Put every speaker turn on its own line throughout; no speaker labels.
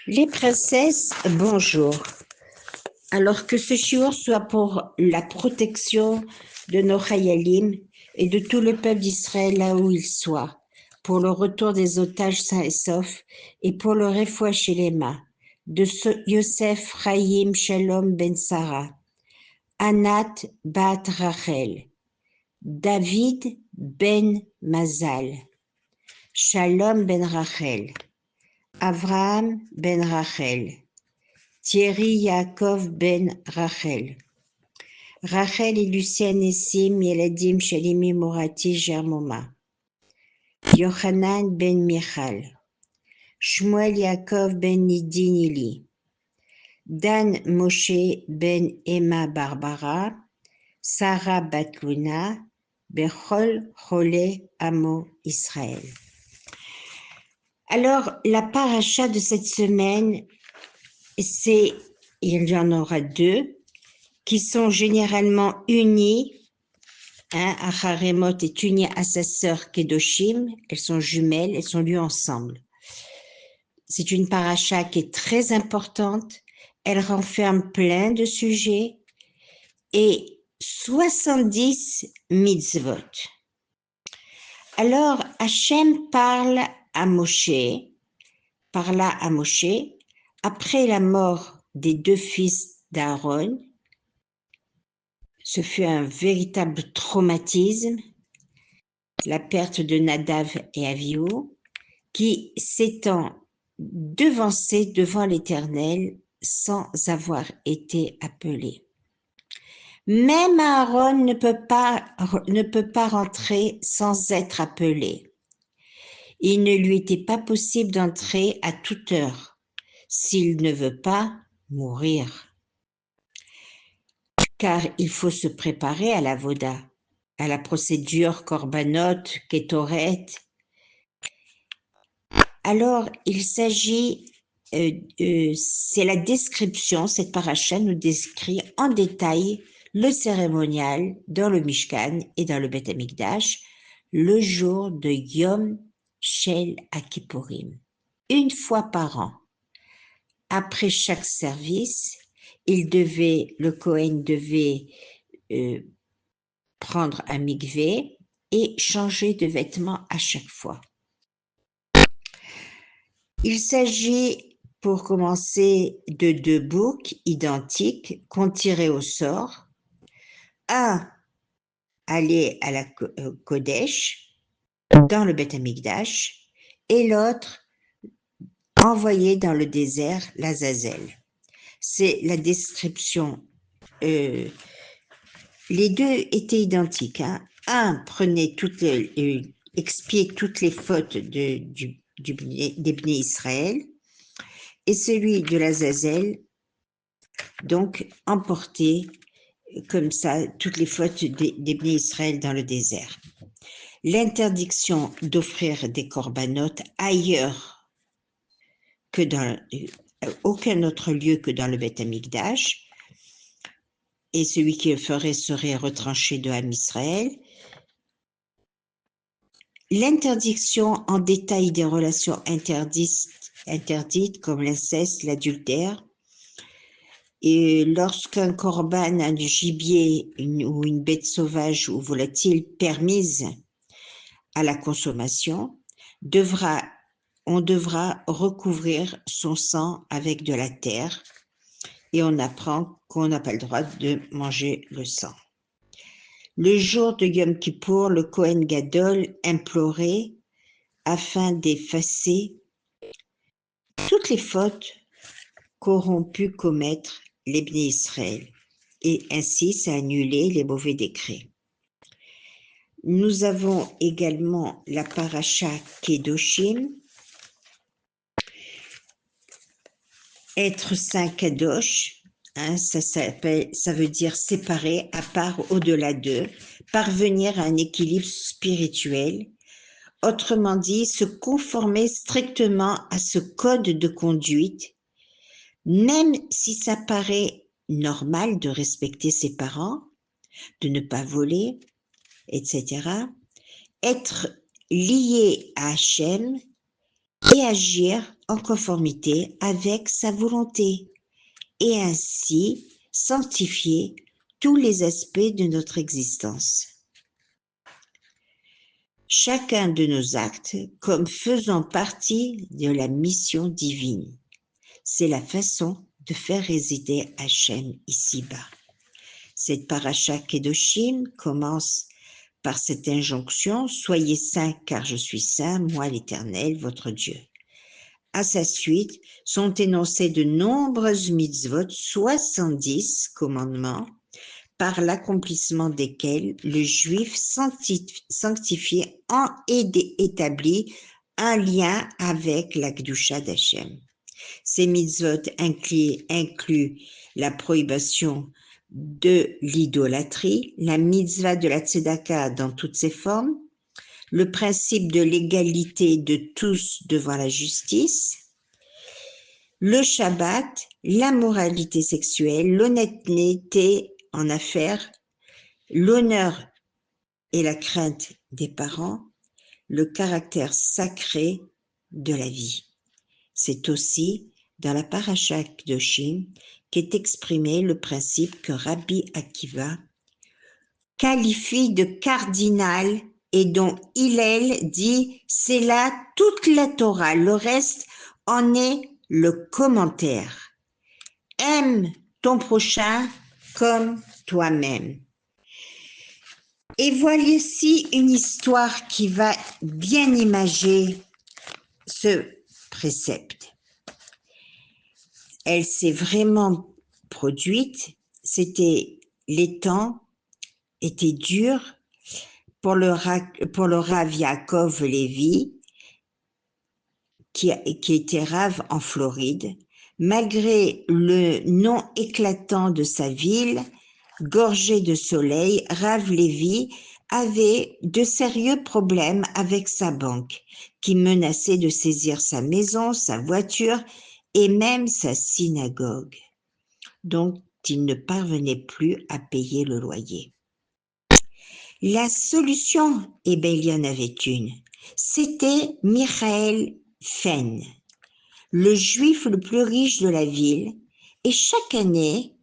Les princesses, bonjour. Alors que ce shiur soit pour la protection de nos Chayalim et de tout le peuple d'Israël là où il soit, pour le retour des otages sains et saufs et pour le refouach shelema de Yosef Chaim Shalom ben Sarah, Anat bat Rachel, David ben Mazal, Shalom ben Rachel, Avraham ben Rachel, Thierry Yaakov ben Rachel, Rachel et Lucien Nessim Yeladim Shalimi Morati Germoma, Yochanan ben Michal, Shmuel Yaakov ben Nidinili, Dan Moshe ben Emma Barbara, Sarah Batluna, Bechol Chole Amo Israël. Alors, la paracha de cette semaine, il y en aura deux, qui sont généralement unis. Acharemot est unie à sa sœur Kedoshim, elles sont jumelles, elles sont lues ensemble. C'est une paracha qui est très importante, elle renferme plein de sujets et 70 mitzvot. Alors, Hachem parla à Moshe, après la mort des deux fils d'Aaron. Ce fut un véritable traumatisme, la perte de Nadav et Avihu, qui s'étant devancés devant l'Éternel sans avoir été appelés. Même Aaron ne peut pas rentrer sans être appelé. Il ne lui était pas possible d'entrer à toute heure, s'il ne veut pas mourir. Car il faut se préparer à la voda, à la procédure korbanot, kétoret. Alors, il s'agit, c'est la description, cette paracha nous décrit en détail le cérémonial dans le Mishkan et dans le Beth Amikdash, le jour de Yom Shel HaKippurim. Une fois par an, après chaque service, le Kohen devait prendre un mikvé et changer de vêtements à chaque fois. Il s'agit, pour commencer, de deux boucs identiques qu'on tirait au sort. Un allait à la Kodesh, dans le Beth Amikdash, et l'autre envoyé dans le désert, l'Azazel. C'est la description. Les deux étaient identiques. Un prenait expiait toutes les fautes des Bnei Israël, et celui de l'Azazel, donc, emportait comme ça toutes les fautes des Bnei Israël dans le désert. L'interdiction d'offrir des corbanotes ailleurs que dans aucun autre lieu que dans le Beth Amikdash, et celui qui le ferait serait retranché de Ham Israël. L'interdiction en détail des relations interdites comme l'inceste, l'adultère, et lorsqu'un corban, un gibier ou une bête sauvage ou volatile permise à la consommation, on devra recouvrir son sang avec de la terre, et on apprend qu'on n'a pas le droit de manger le sang. Le jour de Yom Kippour, le Kohen Gadol implorait afin d'effacer toutes les fautes qu'auront pu commettre les Bnei Israël, et ainsi ça annulait les mauvais décrets. Nous avons également la paracha Kedoshim, être saint kadosh, ça veut dire séparer, à part, au-delà d'eux, parvenir à un équilibre spirituel, autrement dit, se conformer strictement à ce code de conduite, même si ça paraît normal de respecter ses parents, de ne pas voler, etc. Être lié à Hachem et agir en conformité avec sa volonté, et ainsi sanctifier tous les aspects de notre existence. Chacun de nos actes comme faisant partie de la mission divine. C'est la façon de faire résider Hachem ici-bas. Cette paracha Kedoshim commence par cette injonction « Soyez saints car je suis saint, moi l'Éternel, votre Dieu ». À sa suite sont énoncés de nombreuses mitzvot, 70 commandements, par l'accomplissement desquels le juif sanctifie et établit un lien avec la Kedusha d'Hachem. Ces mitzvot incluent la prohibition de l'idolâtrie, la mitzvah de la tzedaka dans toutes ses formes, le principe de l'égalité de tous devant la justice, le Shabbat, la moralité sexuelle, l'honnêteté en affaires, l'honneur et la crainte des parents, le caractère sacré de la vie. C'est aussi dans la paracha Kedoshim qu'est exprimé le principe que Rabbi Akiva qualifie de cardinal et dont Hillel dit « c'est là toute la Torah, le reste en est le commentaire. Aime ton prochain comme toi-même. » Et voilà ici une histoire qui va bien imager ce précepte. Elle s'est vraiment produite, les temps étaient durs pour le Rav Yaakov Levi, qui était Rav en Floride, malgré le nom éclatant de sa ville, gorgée de soleil, Rav Levi avait de sérieux problèmes avec sa banque, qui menaçait de saisir sa maison, sa voiture et même sa synagogue. Donc, il ne parvenait plus à payer le loyer. La solution, eh bien, il y en avait une. C'était Michael Fenn, le juif le plus riche de la ville, et chaque année,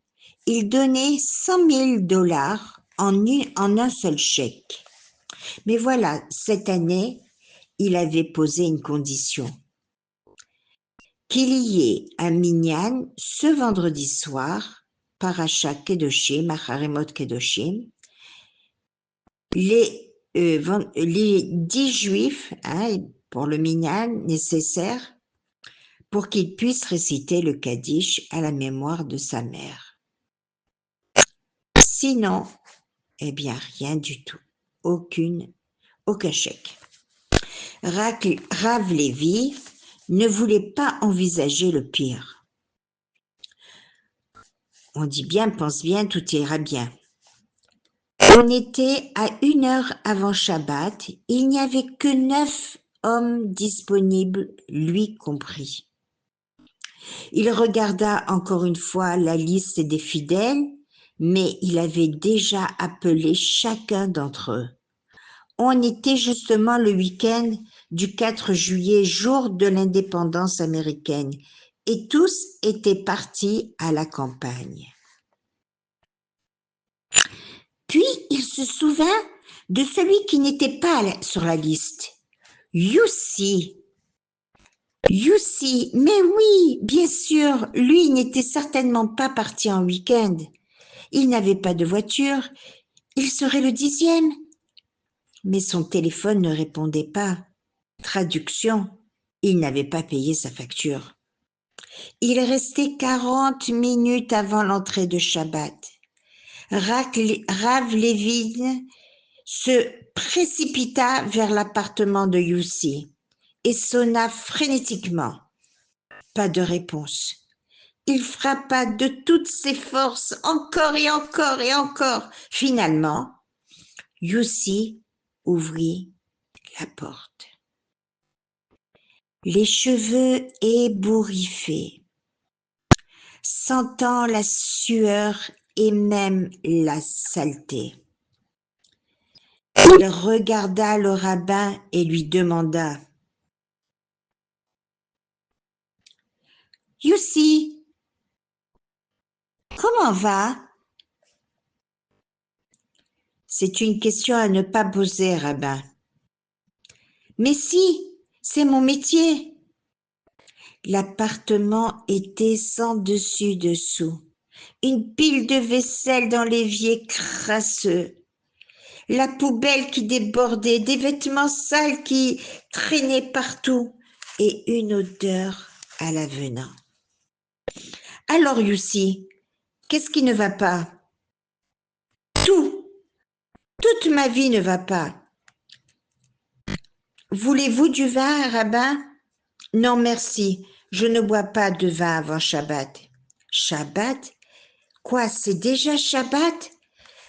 il donnait 100 000 dollars en un seul chèque. Mais voilà, cette année, il avait posé une condition. Qu'il y ait un minyan ce vendredi soir, Paracha Kedoshim, Acharemot Kedoshim, les 10 juifs, pour le minyan nécessaire, pour qu'ils puissent réciter le Kaddish à la mémoire de sa mère. Sinon, eh bien, rien du tout. Aucun chèque. Rav Levi ne voulait pas envisager le pire. On dit bien, pense bien, tout ira bien. On était à 1 heure avant Shabbat, il n'y avait que 9 hommes disponibles, lui compris. Il regarda encore une fois la liste des fidèles, mais il avait déjà appelé chacun d'entre eux. On était justement le week-end du 4 juillet, jour de l'indépendance américaine, et tous étaient partis à la campagne. Puis il se souvint de celui qui n'était pas sur la liste. Yossi, mais oui, bien sûr, lui n'était certainement pas parti en week-end. Il n'avait pas de voiture, il serait le 10e. Mais son téléphone ne répondait pas. Traduction, il n'avait pas payé sa facture. Il restait 40 minutes avant l'entrée de Shabbat. Rav Levi se précipita vers l'appartement de Yossi et sonna frénétiquement. Pas de réponse. Il frappa de toutes ses forces, encore et encore et encore. Finalement, Yossi ouvrit la porte. Les cheveux ébouriffés, sentant la sueur et même la saleté. Il regarda le rabbin et lui demanda Youssi, comment va? C'est une question à ne pas poser, rabbin. Mais si, c'est mon métier. L'appartement était sans dessus-dessous. Une pile de vaisselle dans l'évier crasseux. La poubelle qui débordait, des vêtements sales qui traînaient partout et une odeur à l'avenant. Alors, Youssi, qu'est-ce qui ne va pas? Tout, toute ma vie ne va pas. Voulez-vous du vin, rabbin? Non, merci, je ne bois pas de vin avant Shabbat. Shabbat? Quoi, c'est déjà Shabbat?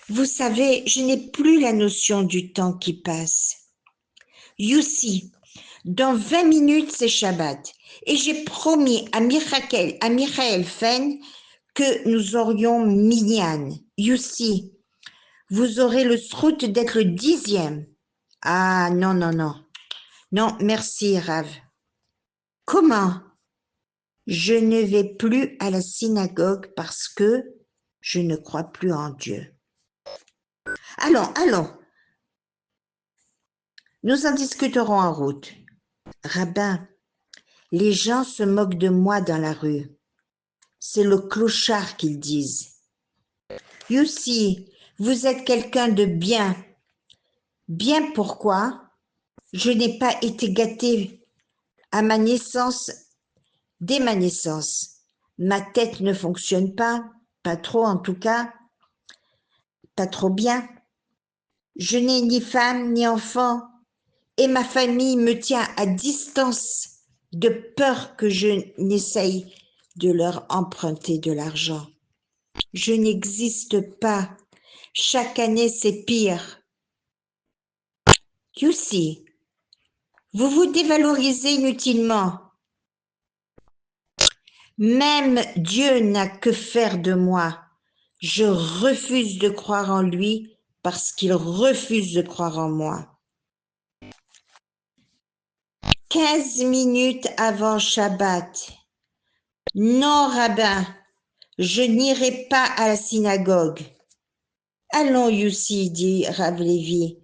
Vous savez, je n'ai plus la notion du temps qui passe. Youssi, dans 20 minutes, c'est Shabbat. Et j'ai promis à Michael Fen que nous aurions Minyan. Youssi, vous aurez le srout d'être le 10e. Ah, non, non, non. Non, merci, Rav. Comment? Je ne vais plus à la synagogue parce que je ne crois plus en Dieu. Allons, nous en discuterons en route. Rabbin, les gens se moquent de moi dans la rue. C'est le clochard qu'ils disent. Youssi, vous êtes quelqu'un de bien. Bien pourquoi? Je n'ai pas été gâté à ma naissance, dès ma naissance. Ma tête ne fonctionne pas trop en tout cas, pas trop bien. Je n'ai ni femme ni enfant et ma famille me tient à distance de peur que je n'essaye de leur emprunter de l'argent. Je n'existe pas. Chaque année, c'est pire. Youssi, vous vous dévalorisez inutilement. Même Dieu n'a que faire de moi. Je refuse de croire en lui parce qu'il refuse de croire en moi. 15 minutes avant Shabbat. Non, rabbin, je n'irai pas à la synagogue. Allons, Youssi, dit Rav Lévi,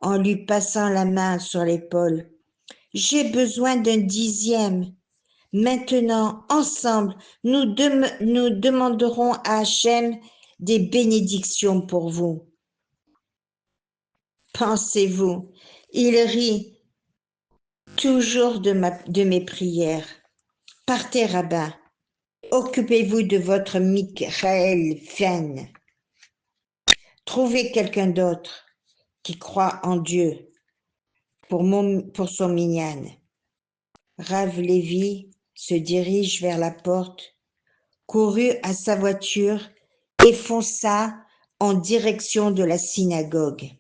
en lui passant la main sur l'épaule. J'ai besoin d'un 10e. Maintenant, ensemble, nous demanderons à Hachem des bénédictions pour vous. Pensez-vous, il rit toujours de mes prières. Partez, rabbin. Occupez-vous de votre Michael Fen. Trouvez quelqu'un d'autre qui croit en Dieu pour son minyan. Rav Lévi se dirige vers la porte, courut à sa voiture et fonça en direction de la synagogue.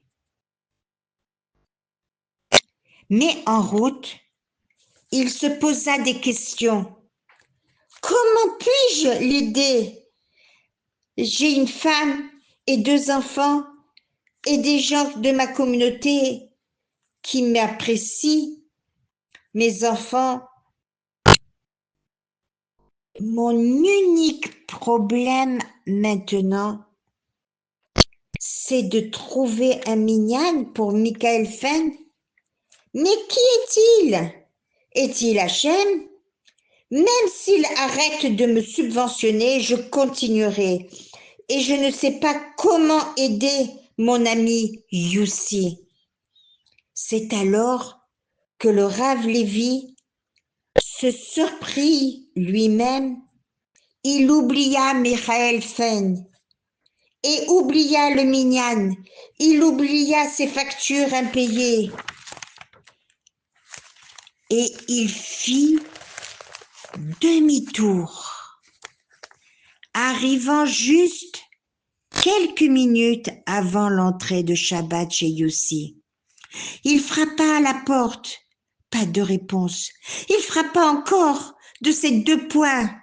Mais en route, il se posa des questions. Comment puis-je l'aider? J'ai une femme et 2 enfants et des gens de ma communauté qui m'apprécient. Mes enfants, mon unique problème maintenant, c'est de trouver un minyan pour Michael Fen. Mais qui est-il? Est-il Hachem? Même s'il arrête de me subventionner, je continuerai. Et je ne sais pas comment aider mon ami Youssi. C'est alors que le Rav Lévi se surprit lui-même. Il oublia Michael Fen et oublia le minyan. Il oublia ses factures impayées. Et il fit demi-tour, arrivant juste quelques minutes avant l'entrée de Shabbat chez Youssi. Il frappa à la porte, pas de réponse. Il frappa encore de ses 2 poings,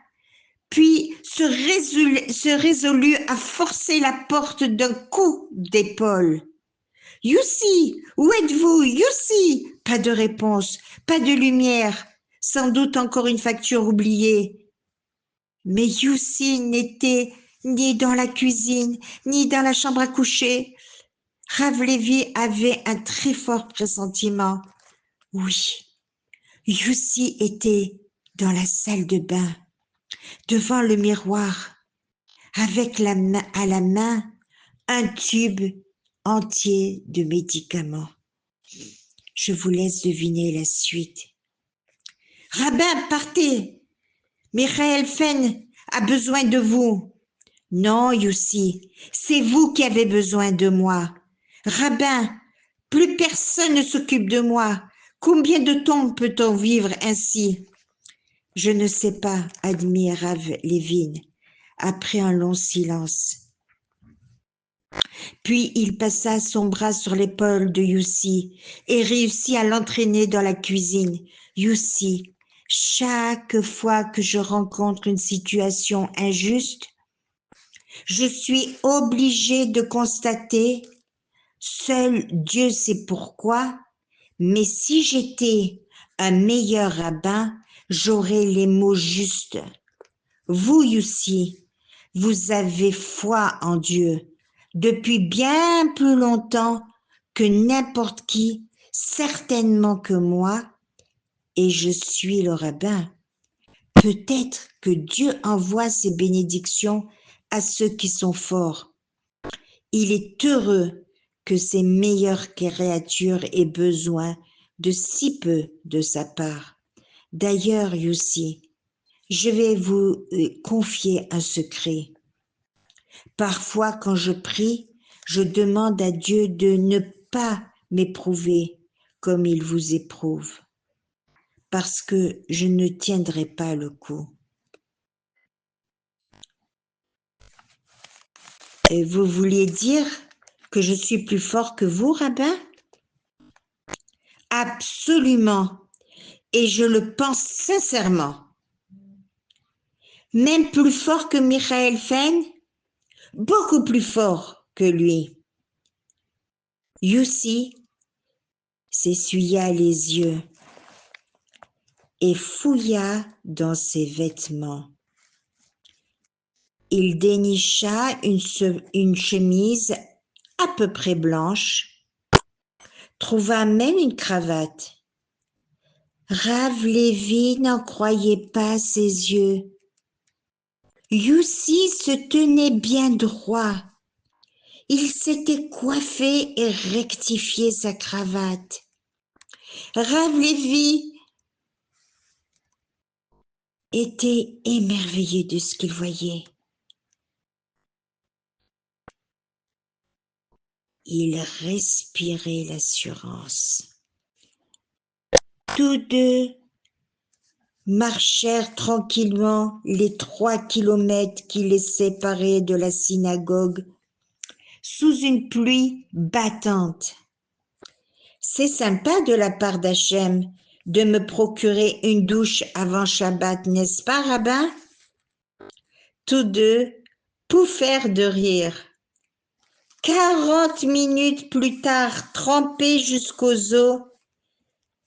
puis se résolut à forcer la porte d'un coup d'épaule. « Youssi, où êtes-vous, Youssi ?» Pas de réponse, pas de lumière, sans doute encore une facture oubliée. Mais Youssi n'était ni dans la cuisine, ni dans la chambre à coucher. Rav Levi avait un très fort pressentiment. Oui, Youssi était dans la salle de bain, devant le miroir, avec à la main un tube entier de médicaments. Je vous laisse deviner la suite. Rabbin, partez! Michael Fenn a besoin de vous. Non, Youssi, c'est vous qui avez besoin de moi. Rabbin, plus personne ne s'occupe de moi. Combien de temps peut-on vivre ainsi? Je ne sais pas, admit Rav Levin, après un long silence. Puis il passa son bras sur l'épaule de Youssi et réussit à l'entraîner dans la cuisine. Youssi, chaque fois que je rencontre une situation injuste, je suis obligée de constater, seul Dieu sait pourquoi, mais si j'étais un meilleur rabbin, j'aurais les mots justes. Vous, Youssi, vous avez foi en Dieu depuis bien plus longtemps que n'importe qui, certainement que moi, et je suis le rabbin. Peut-être que Dieu envoie ses bénédictions à ceux qui sont forts. Il est heureux que ses meilleures créatures aient besoin de si peu de sa part. D'ailleurs, Youssi, je vais vous confier un secret. Parfois, quand je prie, je demande à Dieu de ne pas m'éprouver comme il vous éprouve, parce que je ne tiendrai pas le coup. Et vous vouliez dire que je suis plus fort que vous, rabbin? Absolument, et je le pense sincèrement. Même plus fort que Michael Fenn? Beaucoup plus fort que lui. Youssi s'essuya les yeux et fouilla dans ses vêtements. Il dénicha une chemise à peu près blanche, trouva même une cravate. Rav Levi n'en croyait pas ses yeux. Youssi se tenait bien droit. Il s'était coiffé et rectifié sa cravate. Rav Levi était émerveillé de ce qu'il voyait. Il respirait l'assurance. Tous deux marchèrent tranquillement les 3 kilomètres qui les séparaient de la synagogue sous une pluie battante. C'est sympa de la part d'Hachem de me procurer une douche avant Shabbat, n'est-ce pas, rabbin? Tous deux pouffèrent de rire. 40 minutes plus tard, trempés jusqu'aux os,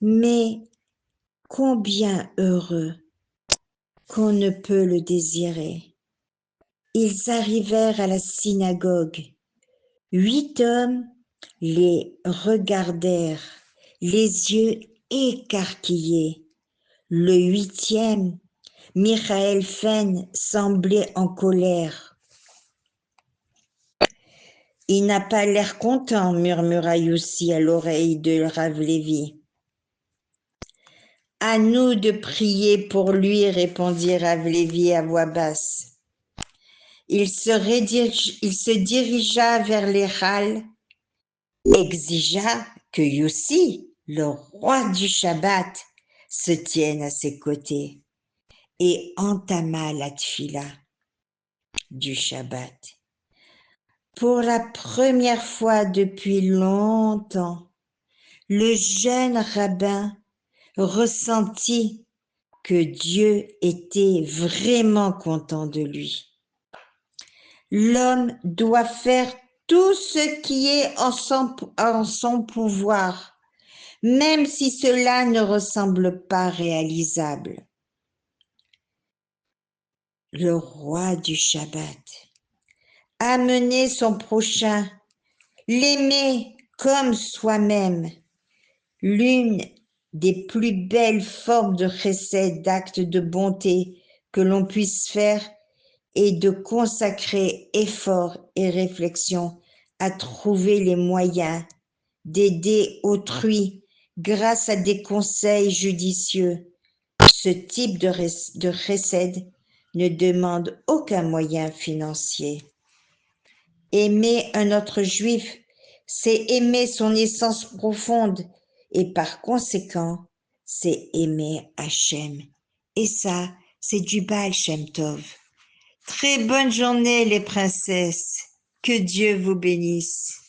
mais combien heureux qu'on ne peut le désirer. Ils arrivèrent à la synagogue. 8 hommes les regardèrent, les yeux écarquillés. Le 8e, Michael Fenn, semblait en colère. « Il n'a pas l'air content, » murmura Youssi à l'oreille de Rav Levi. « À nous de prier pour lui, » répondit Rav Levi à voix basse. Il se dirigea vers les Halles, exigea que Youssi, le roi du Shabbat, se tienne à ses côtés et entama la tfila du Shabbat. Pour la première fois depuis longtemps, le jeune rabbin ressentit que Dieu était vraiment content de lui. L'homme doit faire tout ce qui est en son pouvoir, même si cela ne ressemble pas réalisable. le roi du Shabbat. Amener son prochain, l'aimer comme soi-même, l'une des plus belles formes de chesed, d'actes de bonté que l'on puisse faire est de consacrer effort et réflexion à trouver les moyens d'aider autrui grâce à des conseils judicieux. Ce type de chesed ne demande aucun moyen financier. Aimer un autre juif, c'est aimer son essence profonde et par conséquent, c'est aimer Hachem. Et ça, c'est du Baal Shem Tov. Très bonne journée les princesses. Que Dieu vous bénisse.